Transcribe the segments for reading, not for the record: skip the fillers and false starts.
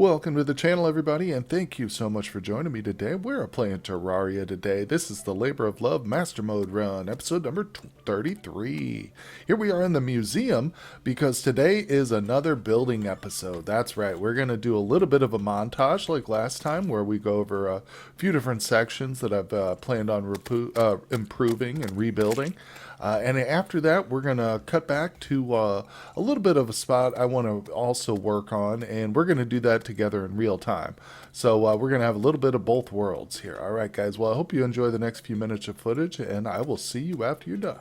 Welcome to the channel, everybody, and thank you so much for joining me today. We're playing Terraria today. This is the Labor of Love Master Mode run, episode number 33. Here we are in the museum because today is another building episode. That's right, we're going to do a little bit of a montage like last time where we go over a few different sections that I've planned on improving and rebuilding. And after that, we're going to cut back to a little bit of a spot I want to also work on, and we're going to do that together in real time. So we're going to have a little bit of both worlds here. All right, guys. Well, I hope you enjoy the next few minutes of footage, and I will see you after you're done.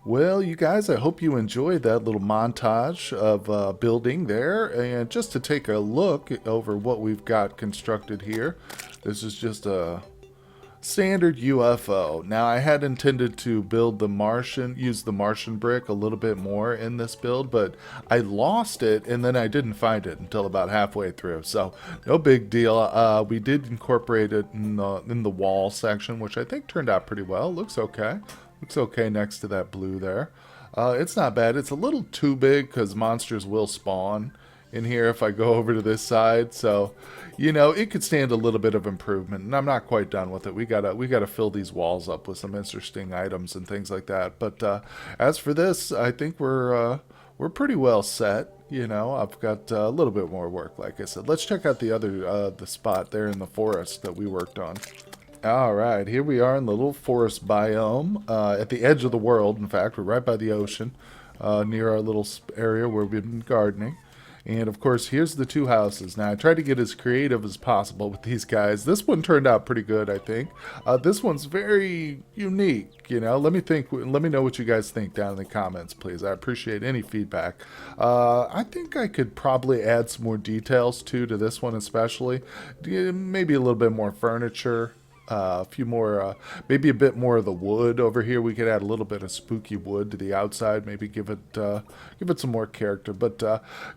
Well, you guys, I hope you enjoyed that little montage of building there. And just to take a look over what we've got constructed here, this is just a standard UFO. Now, I had intended to build the Martian, use the Martian brick a little bit more in this build, but I lost it and then I didn't find it until about halfway through. So, no big deal. We did incorporate it in the wall section, which I think turned out pretty well. Looks okay. Looks okay next to that blue there. It's not bad. It's a little too big because monsters will spawn in here if I go over to this side. So, you know, it could stand a little bit of improvement, and I'm not quite done with it. We gotta fill these walls up with some interesting items and things like that. But as for this, I think we're pretty well set. You know, I've got a little bit more work, like I said. Let's check out the other the spot there in the forest that we worked on. Alright, here we are in the little forest biome, at the edge of the world. In fact, we're right by the ocean, near our little area where we've been gardening. And of course, here's the two houses. Now, I tried to get as creative as possible with these guys. This one turned out pretty good, I think. This one's very unique, you know. Let me know what you guys think down in the comments, please. I appreciate any feedback. I think I could probably add some more details, too, to this one especially. Maybe a little bit more furniture. A few more, maybe a bit more of the wood over here. We could add a little bit of spooky wood to the outside. Maybe give it some more character. But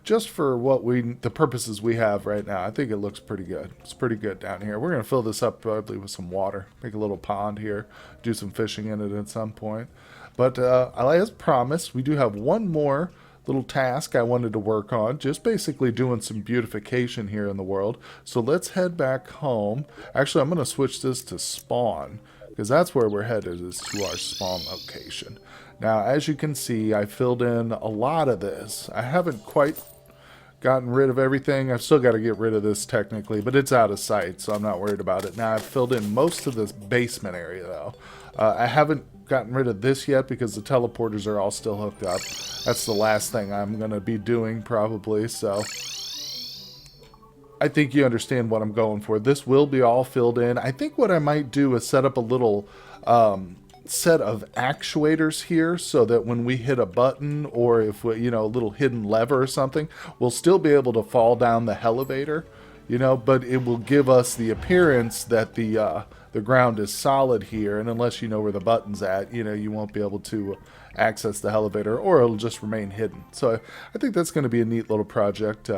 just for the purposes we have right now, I think it looks pretty good. It's pretty good down here. We're gonna fill this up probably with some water. Make a little pond here. Do some fishing in it at some point. But as promised, we do have one more little task I wanted to work on, just basically doing some beautification here in the world. So let's head back home. Actually, I'm going to switch this to spawn, because that's where we're headed, is to our spawn location. Now, as you can see, I filled in a lot of this. I haven't quite gotten rid of everything. I've still got to get rid of this technically, but it's out of sight, so I'm not worried about it. Now, I've filled in most of this basement area, though. I haven't gotten rid of this yet because the teleporters are all still hooked up. That's the last thing I'm going to be doing probably, so I think you understand what I'm going for. This will be all filled in. I think what I might do is set up a little set of actuators here so that when we hit a button or if we, you know, a little hidden lever or something, we'll still be able to fall down the elevator, you know, but it will give us the appearance that the ground is solid here, and unless you know where the button's at, you know, you won't be able to access the elevator, or it'll just remain hidden. So I think that's going to be a neat little project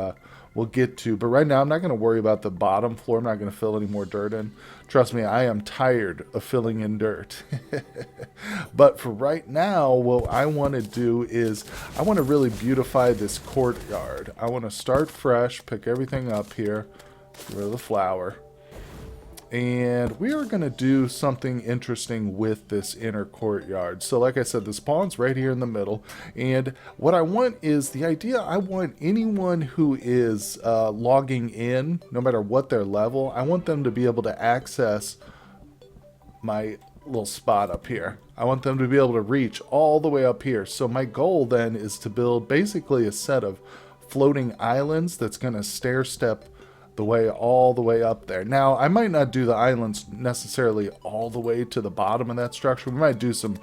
we'll get to. But right now, I'm not going to worry about the bottom floor. I'm not going to fill any more dirt in. Trust me, I am tired of filling in dirt. But for right now, what I want to do is I want to really beautify this courtyard. I want to start fresh, pick everything up here, get rid of the flower. And we are going to do something interesting with this inner courtyard. So like I said, the spawn's right here in the middle. And what I want is the idea, I want anyone who is logging in, no matter what their level, I want them to be able to access my little spot up here. I want them to be able to reach all the way up here. So my goal then is to build basically a set of floating islands that's going to stair step the way all the way up there. Now, I might not do the islands necessarily all the way to the bottom of that structure. We might do some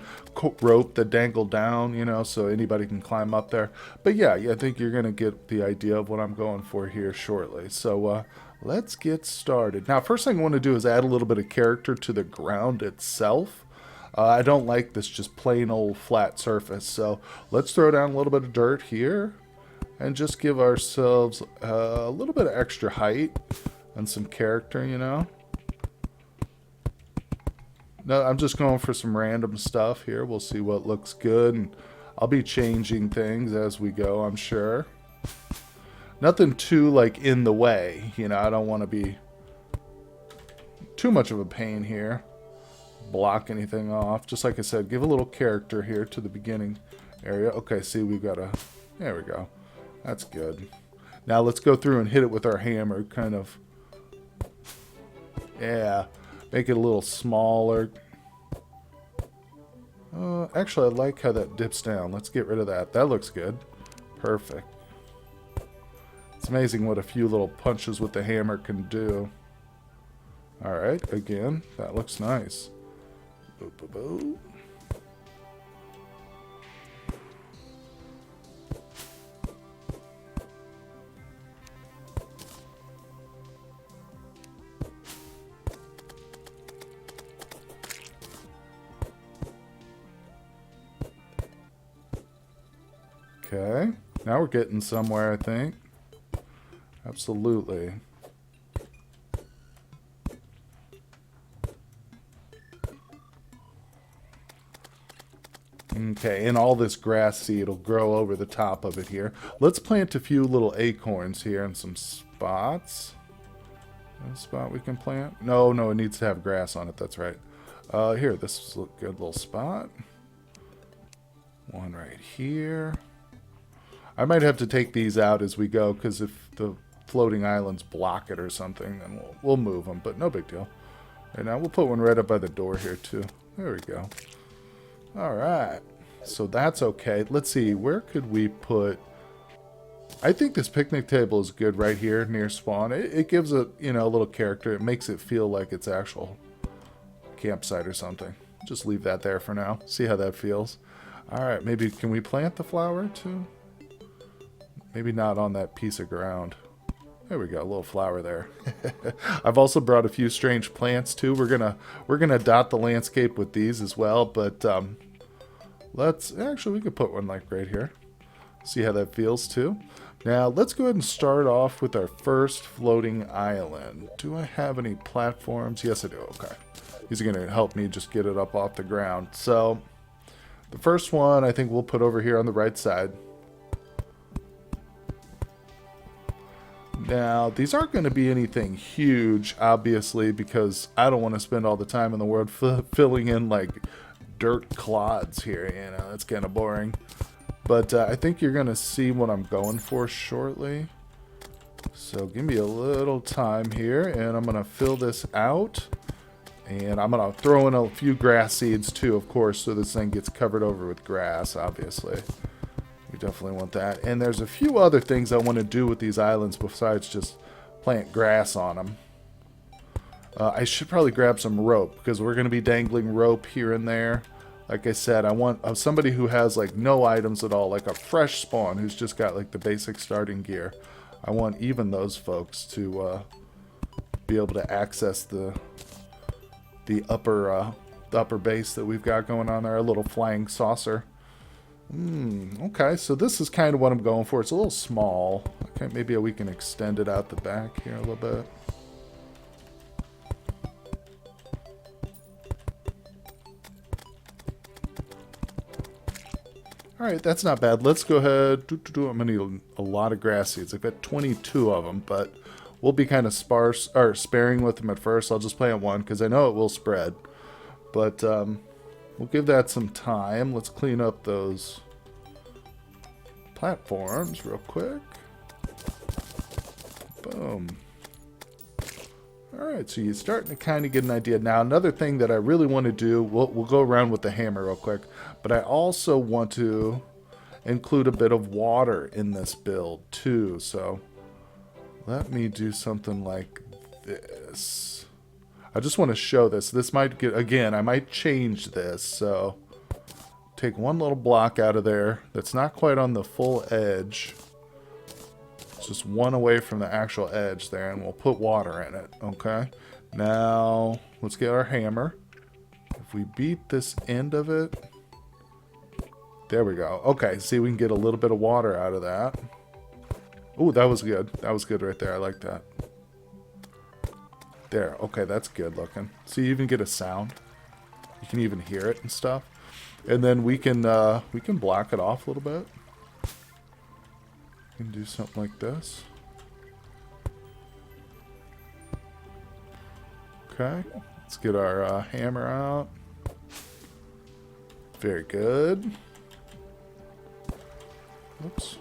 rope that dangle down, you know, so anybody can climb up there. But yeah, I think you're going to get the idea of what I'm going for here shortly. So let's get started. Now, first thing I want to do is add a little bit of character to the ground itself. I don't like this just plain old flat surface. So let's throw down a little bit of dirt here. And just give ourselves a little bit of extra height and some character, you know. No, I'm just going for some random stuff here. We'll see what looks good. And I'll be changing things as we go, I'm sure. Nothing too, like, in the way. You know, I don't want to be too much of a pain here. Block anything off. Just like I said, give a little character here to the beginning area. Okay, see, we've got a... There we go. That's good. Now let's go through and hit it with our hammer, kind of. Yeah, make it a little smaller. Actually, I like how that dips down. Let's get rid of that. That looks good. Perfect. It's amazing what a few little punches with the hammer can do. Alright, again, that looks nice. Boop, boop, boop. Okay, now we're getting somewhere, I think. Absolutely. Okay, and all this grass seed will grow over the top of it here. Let's plant a few little acorns here in some spots. A spot we can plant? No, it needs to have grass on it, that's right. Here, this is a good little spot. One right here. I might have to take these out as we go, because if the floating islands block it or something, then we'll move them, but no big deal. And now we'll put one right up by the door here, too. There we go. Alright. So that's okay. Let's see, where could we put... I think this picnic table is good right here near spawn. It gives it, you know, a little character. It makes it feel like it's actual campsite or something. Just leave that there for now. See how that feels. Alright, maybe can we plant the flower, too? Maybe not on that piece of ground. There we go, a little flower there. I've also brought a few strange plants too. We're gonna dot the landscape with these as well. But we could put one like right here. See how that feels too. Now let's go ahead and start off with our first floating island. Do I have any platforms? Yes, I do. Okay, these are gonna help me just get it up off the ground. So the first one I think we'll put over here on the right side. Now, these aren't going to be anything huge, obviously, because I don't want to spend all the time in the world filling in, like, dirt clods here, you know, that's kind of boring. But I think you're going to see what I'm going for shortly. So give me a little time here, and I'm going to fill this out. And I'm going to throw in a few grass seeds too, of course, so this thing gets covered over with grass, obviously. We definitely want that. And there's a few other things I want to do with these islands besides just plant grass on them. I should probably grab some rope because we're going to be dangling rope here and there. Like I said, I want somebody who has like no items at all, like a fresh spawn who's just got like the basic starting gear. I want even those folks to be able to access the upper base that we've got going on there, a little flying saucer. Okay, so this is kind of what I'm going for. It's a little small. Okay, maybe we can extend it out the back here a little bit. Alright, that's not bad. Let's go ahead. I'm going to need a lot of grass seeds. I've got 22 of them, but we'll be kind of sparing with them at first. I'll just plant one because I know it will spread. But we'll give that some time. Let's clean up those platforms real quick. Boom. Alright, so you're starting to kind of get an idea. Now, another thing that I really want to do, we'll go around with the hammer real quick, but I also want to include a bit of water in this build too. So let me do something like this. I just want to show this. This might get, again, I might change this. So take one little block out of there that's not quite on the full edge. Just one away from the actual edge there, and we'll put water in it. Okay, now let's get our hammer. If we beat this end of it, there we go. Okay, see, we can get a little bit of water out of that. Oh, that was good. That was good right there. I like that. There. Okay, that's good looking. See, you even get a sound. You can even hear it and stuff. And then we can block it off a little bit. We can do something like this. Okay, let's get our hammer out. Very good. Oops.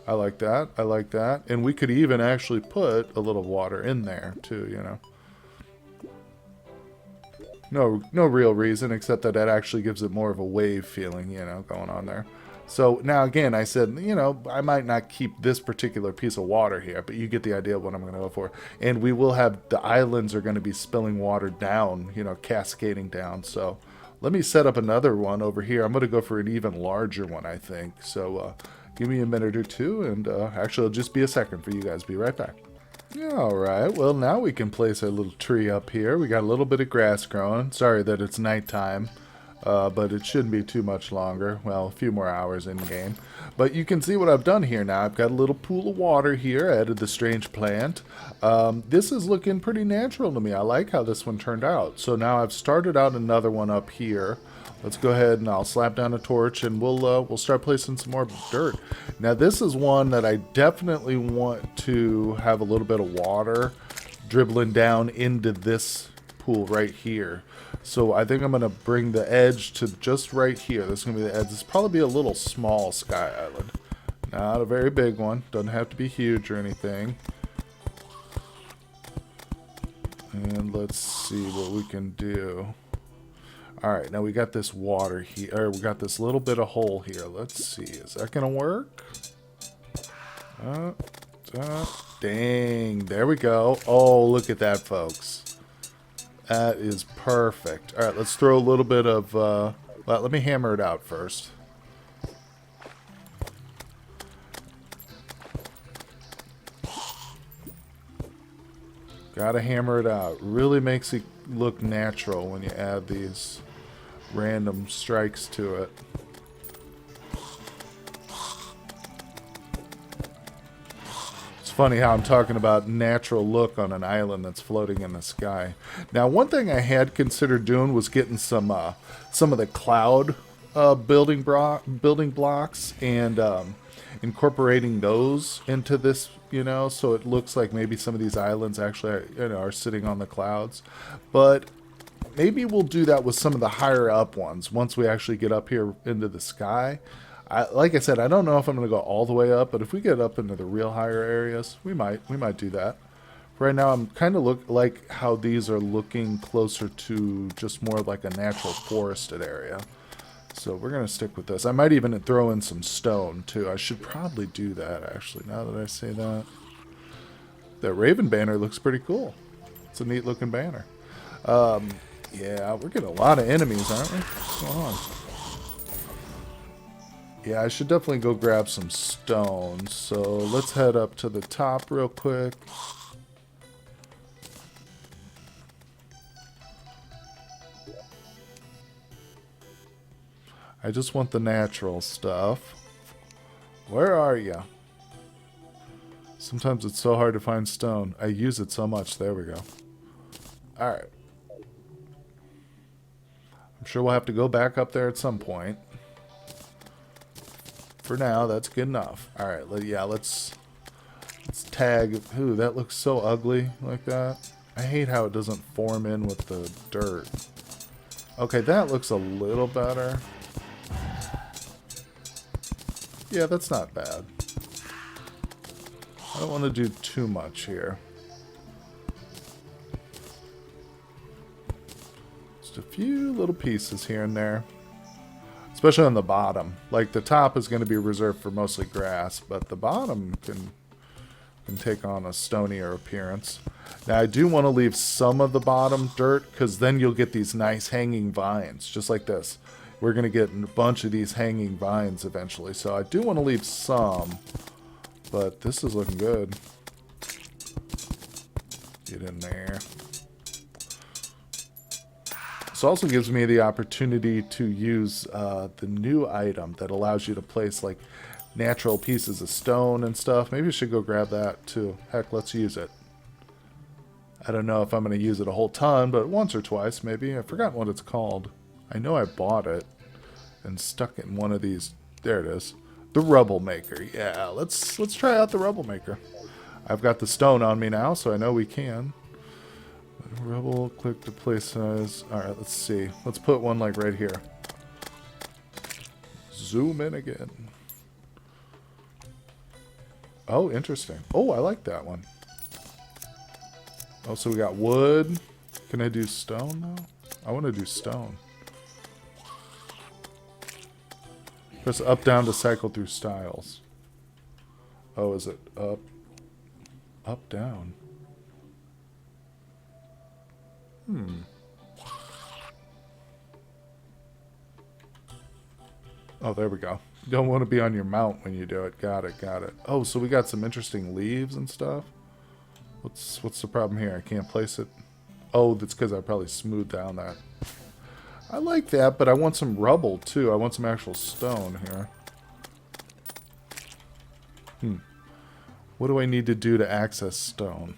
I like that. I like that. And we could even actually put a little water in there too, you know. No real reason except that actually gives it more of a wave feeling, you know, going on there. So now again, I said, you know, I might not keep this particular piece of water here, but you get the idea of what I'm going to go for. And we will have, the islands are going to be spilling water down, you know, cascading down. So let me set up another one over here. I'm going to go for an even larger one, I think. So give me a minute or two, and actually it'll just be a second for you guys. Be right back. Alright, well now we can place our little tree up here. We got a little bit of grass growing. Sorry that it's nighttime. But it shouldn't be too much longer. Well, a few more hours in game. But you can see what I've done here now. I've got a little pool of water here. I added the strange plant. This is looking pretty natural to me. I like how this one turned out. So now I've started out another one up here. Let's go ahead and I'll slap down a torch and we'll start placing some more dirt. Now this is one that I definitely want to have a little bit of water dribbling down into this pool right here. So I think I'm going to bring the edge to just right here. This is going to be the edge. This will probably be a little small sky island. Not a very big one. Doesn't have to be huge or anything. And let's see what we can do. Alright, now we got this water here. Or we got this little bit of hole here. Let's see. Is that going to work? Dang. There we go. Oh, look at that, folks. That is perfect. Alright, let's throw a little bit of... well, let me hammer it out first. Gotta hammer it out. Really makes it look natural when you add these random strikes to it. Funny how I'm talking about natural look on an island that's floating in the sky. Now, one thing I had considered doing was getting some of the cloud building blocks and incorporating those into this, you know, so it looks like maybe some of these islands actually, you know, are sitting on the clouds. But maybe we'll do that with some of the higher up ones once we actually get up here into the sky. Like I said, I don't know if I'm going to go all the way up, but if we get up into the real higher areas, we might do that. Right now, I'm kind of like how these are looking closer to just more like a natural forested area. So we're going to stick with this. I might even throw in some stone, too. I should probably do that, actually, now that I say that. That Raven banner looks pretty cool. It's a neat-looking banner. Yeah, we're getting a lot of enemies, aren't we? What's going on? Yeah, I should definitely go grab some stone. So let's head up to the top real quick. I just want the natural stuff. Where are you? Sometimes it's so hard to find stone. I use it so much. There we go. Alright. I'm sure we'll have to go back up there at some point. For now, that's good enough. Alright, yeah, let's tag. Ooh, that looks so ugly like that. I hate how it doesn't form in with the dirt. Okay, that looks a little better. Yeah, that's not bad. I don't want to do too much here. Just a few little pieces here and there. Especially on the bottom. Like, the top is going to be reserved for mostly grass, but the bottom can take on a stonier appearance. Now, I do want to leave some of the bottom dirt, because then you'll get these nice hanging vines, just like this. We're going to get a bunch of these hanging vines eventually, so I do want to leave some, but this is looking good. Get in there. This also gives me the opportunity to use the new item that allows you to place like natural pieces of stone and stuff. Maybe I should go grab that too. Heck, let's use it. I don't know if I'm going to use it a whole ton, but once or twice maybe. I've forgotten what it's called. I know I bought it and stuck it in one of these. There it is. The Rubble Maker. Yeah, let's try out the Rubble Maker. I've got the stone on me now, so I know we can. Rubble, click to place size. Alright, let's see. Let's put one like right here. Zoom in again. Oh, interesting. Oh, I like that one. Oh, so we got wood. Can I do stone now? I want to do stone. Press up, down to cycle through styles. Oh, is it up? Up, down. Oh, there we go. You don't want to be on your mount when you do it. Got it, got it. Oh, so we got some interesting leaves and stuff. What's the problem here? I can't place it. Oh, that's because I probably smoothed down that. I like that, but I want some rubble too. I want some actual stone here. What do I need to do to access stone?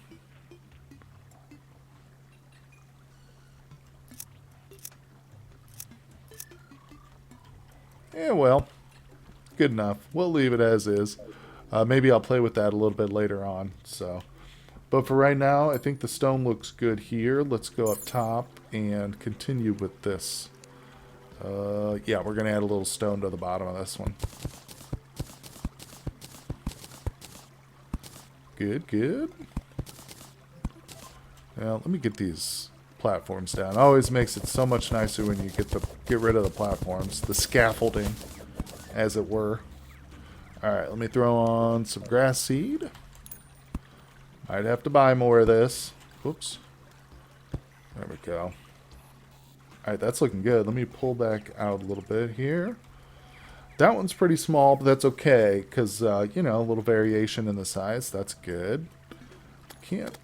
Yeah, well, good enough. We'll leave it as is. Maybe I'll play with that a little bit later on. So, but for right now, I think the stone looks good here. Let's go up top and continue with this. Yeah, we're going to add a little stone to the bottom of this one. Good, good. Now, let me get these platforms down. Always makes it so much nicer when you get rid of the platforms, the scaffolding, as it were. Alright, let me throw on some grass seed. Might have to buy more of this. Whoops. There we go. Alright, that's looking good. Let me pull back out a little bit here. That one's pretty small, but that's okay, because, you know, a little variation in the size. That's good. Can't...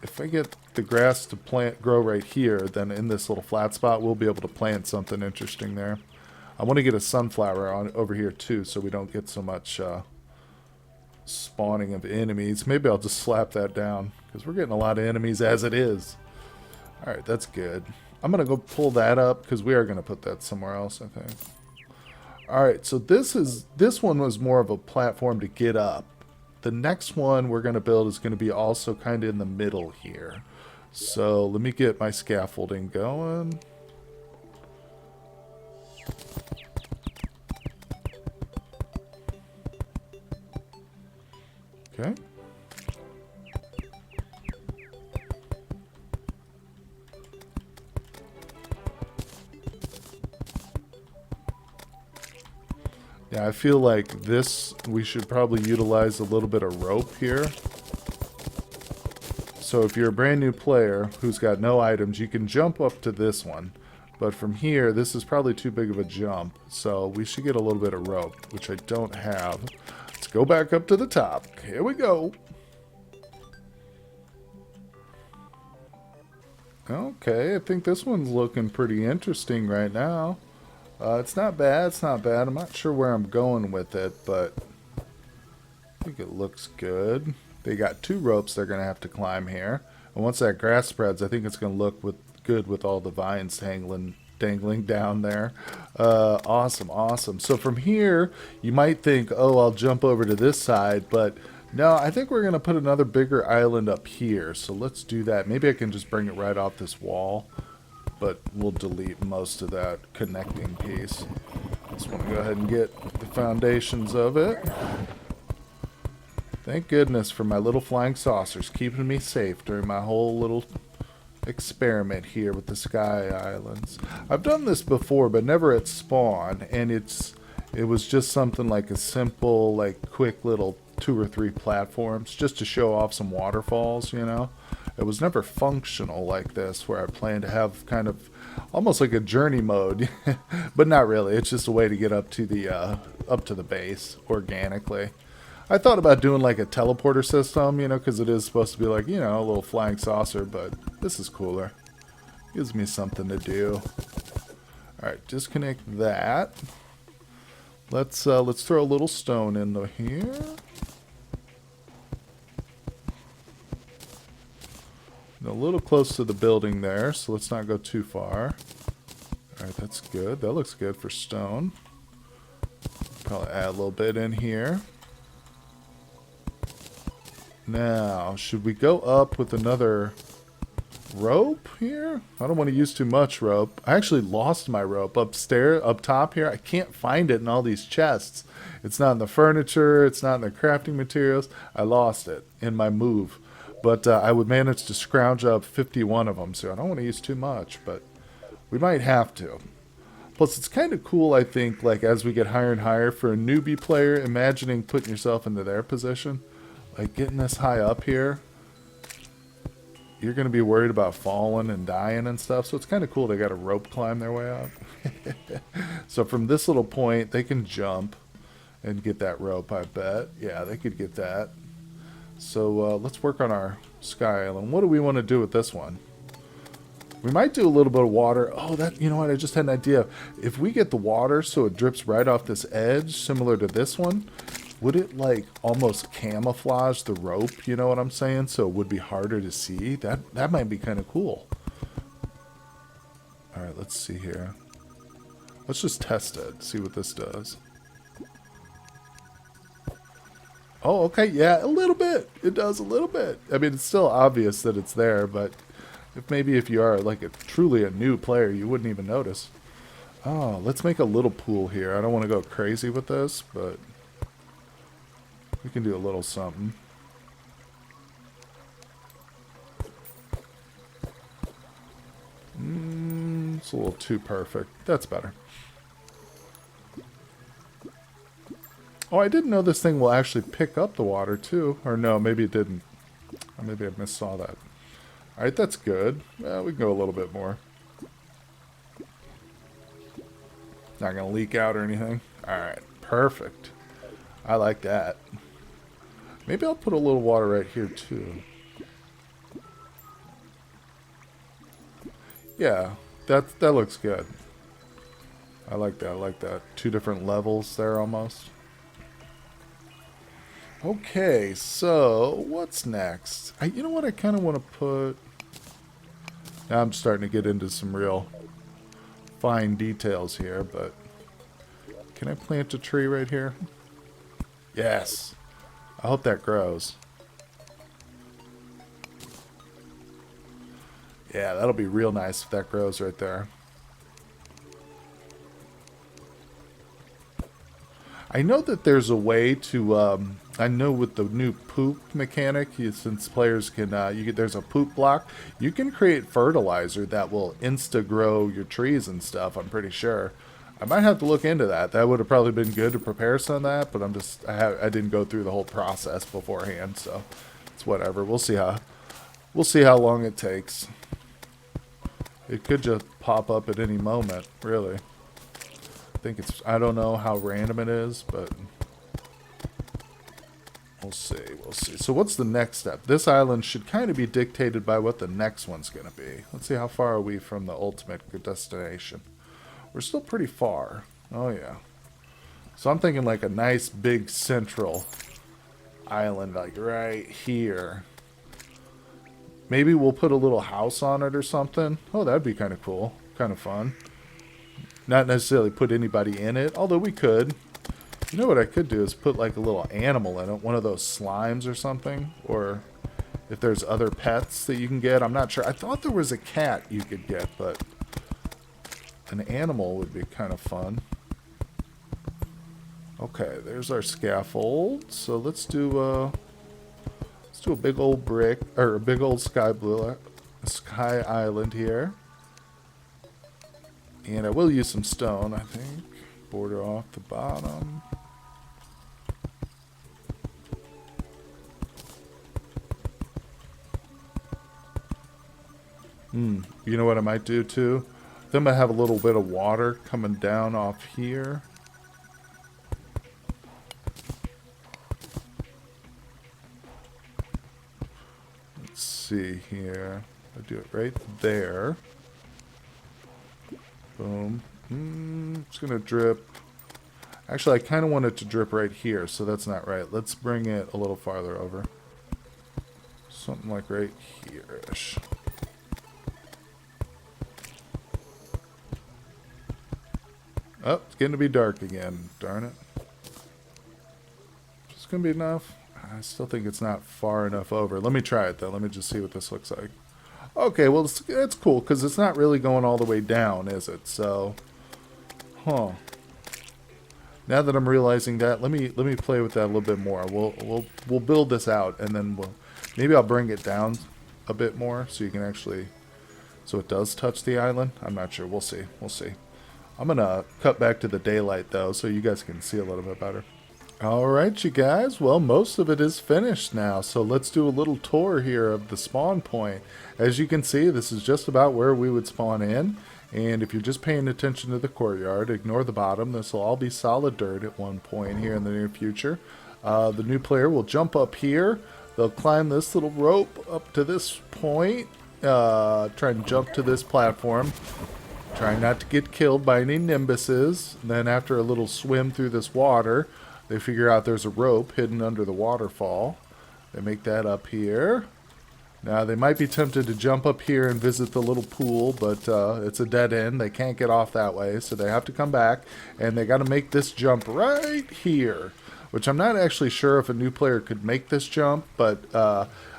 If I get the grass to grow right here, then in this little flat spot, we'll be able to plant something interesting there. I want to get a sunflower on over here too, so we don't get so much spawning of enemies. Maybe I'll just slap that down, because we're getting a lot of enemies as it is. Alright, that's good. I'm going to go pull that up, because we are going to put that somewhere else, I think. Alright, so this one was more of a platform to get up. The next one we're going to build is going to be also kind of in the middle here. So let me get my scaffolding going. Okay. Yeah, I feel like this, we should probably utilize a little bit of rope here. So if you're a brand new player who's got no items, you can jump up to this one. But from here, this is probably too big of a jump. So we should get a little bit of rope, which I don't have. Let's go back up to the top. Here we go. Okay, I think this one's looking pretty interesting right now. It's not bad, it's not bad. I'm not sure where I'm going with it, but I think it looks good. They got 2 ropes they're going to have to climb here. And once that grass spreads, I think it's going to look good with all the vines dangling down there. Awesome, awesome. So from here, you might think, oh, I'll jump over to this side, but no, I think we're going to put another bigger island up here. So let's do that. Maybe I can just bring it right off this wall, but we'll delete most of that connecting piece. Just want to go ahead and get the foundations of it. Thank goodness for my little flying saucers keeping me safe during my whole little experiment here with the Sky Islands. I've done this before, but never at spawn, and it was just something like a simple, like quick little 2 or 3 platforms just to show off some waterfalls, you know. It was never functional like this, where I plan to have kind of almost like a journey mode, but not really. It's just a way to get up to the base organically. I thought about doing like a teleporter system, you know, because it is supposed to be like, you know, a little flying saucer, but this is cooler. Gives me something to do. Alright, disconnect that. Let's throw a little stone into here. A little close to the building there, so let's not go too far. Alright, that's good. That looks good for stone. Probably add a little bit in here. Now, should we go up with another rope here? I don't want to use too much rope. I actually lost my rope up top here. I can't find it in all these chests. It's not in the furniture. It's not in the crafting materials. I lost it in my move. But I would manage to scrounge up 51 of them, so I don't want to use too much, but we might have to. Plus, it's kind of cool, I think, like as we get higher and higher for a newbie player, imagining putting yourself into their position. Like getting this high up here, you're going to be worried about falling and dying and stuff. So it's kind of cool they got a rope climb their way up. So from this little point, they can jump and get that rope, I bet. Yeah, they could get that. So let's work on our Sky Island. What do we want to do with this one? We might do a little bit of water. Oh, that, you know what? I just had an idea. If we get the water so it drips right off this edge, similar to this one, would it like almost camouflage the rope, you know what I'm saying? So it would be harder to see. That might be kind of cool. Alright, let's see here. Let's just test it, see what this does. Oh, okay, yeah, a little bit. It does a little bit. I mean, it's still obvious that it's there, but if you are like truly a new player, you wouldn't even notice. Oh, let's make a little pool here. I don't want to go crazy with this, but we can do a little something. It's a little too perfect. That's better. Oh, I didn't know this thing will actually pick up the water too. Or no, maybe it didn't. Or maybe I missaw that. Alright, that's good. Well, we can go a little bit more. Not going to leak out or anything. Alright, perfect. I like that. Maybe I'll put a little water right here too. Yeah, that looks good. I like that, I like that. 2 different levels there almost. Okay, so what's next? You know what I kind of want to put... Now I'm starting to get into some real fine details here, but... Can I plant a tree right here? Yes! I hope that grows. Yeah, that'll be real nice if that grows right there. I know that there's a way to, I know with the new poop mechanic, since players can, there's a poop block, you can create fertilizer that will insta-grow your trees and stuff, I'm pretty sure. I might have to look into that. That would have probably been good to prepare some of that, but I didn't go through the whole process beforehand, so it's whatever. We'll see how long it takes. It could just pop up at any moment, really. I don't know how random it is, but we'll see. So what's the next step? This island should kind of be dictated by what the next one's going to be. Let's see, how far are we from the ultimate destination? We're still pretty far. Oh, yeah. So I'm thinking like a nice big central island, like right here. Maybe we'll put a little house on it or something. Oh, that'd be kind of cool. Kind of fun. Not necessarily put anybody in it, although we could. You know what I could do is put like a little animal in it, one of those slimes or something, or if there's other pets that you can get. I'm not sure. I thought there was a cat you could get, but an animal would be kind of fun. Okay, there's our scaffold. So let's do a big old brick, or a big old sky island here. And I will use some stone, I think. Border off the bottom. You know what I might do too? Then I have a little bit of water coming down off here. Let's see here. I do it right there. Boom. It's gonna drip. Actually, I kind of want it to drip right here, so that's not right. Let's bring it a little farther over. Something like right here-ish. Oh, it's getting to be dark again. Darn it. Is this going to be enough? I still think it's not far enough over. Let me try it, though. Let me just see what this looks like. Okay, well, it's cool, because it's not really going all the way down, is it? So, now that I'm realizing that, let me play with that a little bit more. We'll build this out, and then maybe I'll bring it down a bit more, so you can actually, so it does touch the island. I'm not sure. We'll see. We'll see. I'm going to cut back to the daylight, though, so you guys can see a little bit better. Alright, you guys. Well, most of it is finished now, so let's do a little tour here of the spawn point. As you can see, this is just about where we would spawn in, and if you're just paying attention to the courtyard, ignore the bottom. This will all be solid dirt at one point here in the near future. The new player will jump up here. They'll climb this little rope up to this point, try and jump to this platform. Trying not to get killed by any nimbuses. And then after a little swim through this water, they figure out there's a rope hidden under the waterfall. They make that up here. Now, they might be tempted to jump up here and visit the little pool, but it's a dead end. They can't get off that way, so they have to come back. And they got to make this jump right here, which I'm not actually sure if a new player could make this jump, but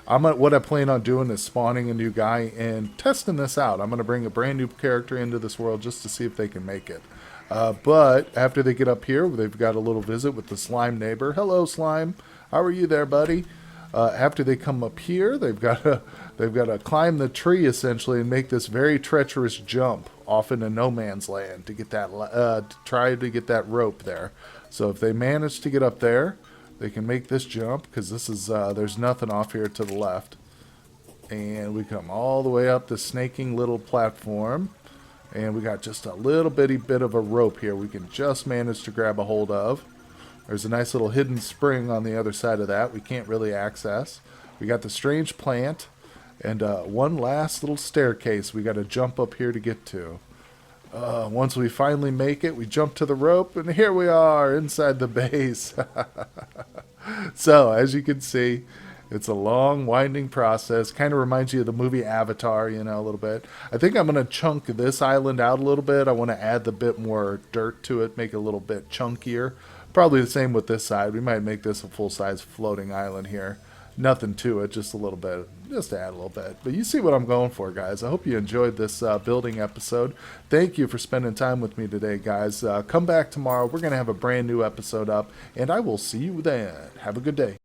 what I plan on doing is spawning a new guy and testing this out. I'm going to bring a brand new character into this world just to see if they can make it. But after they get up here, they've got a little visit with the slime neighbor. Hello, slime. How are you there, buddy? After they come up here, they've got to climb the tree essentially and make this very treacherous jump off into no man's land to get that to try to get that rope there. So if they manage to get up there, they can make this jump, because this is there's nothing off here to the left. And we come all the way up the snaking little platform. And we got just a little bitty bit of a rope here we can just manage to grab a hold of. There's a nice little hidden spring on the other side of that we can't really access. We got the strange plant. And one last little staircase we got to jump up here to get to. Once we finally make it, we jump to the rope, and here we are inside the base. So, as you can see, it's a long, winding process. Kind of reminds you of the movie Avatar, you know, a little bit. I think I'm going to chunk this island out a little bit. I want to add the bit more dirt to it, make it a little bit chunkier. Probably the same with this side. We might make this a full-size floating island here. Nothing to it, just a little bit, just to add a little bit. But you see what I'm going for, guys. I hope you enjoyed this building episode. Thank you for spending time with me today, guys. Come back tomorrow. We're going to have a brand new episode up, and I will see you then. Have a good day.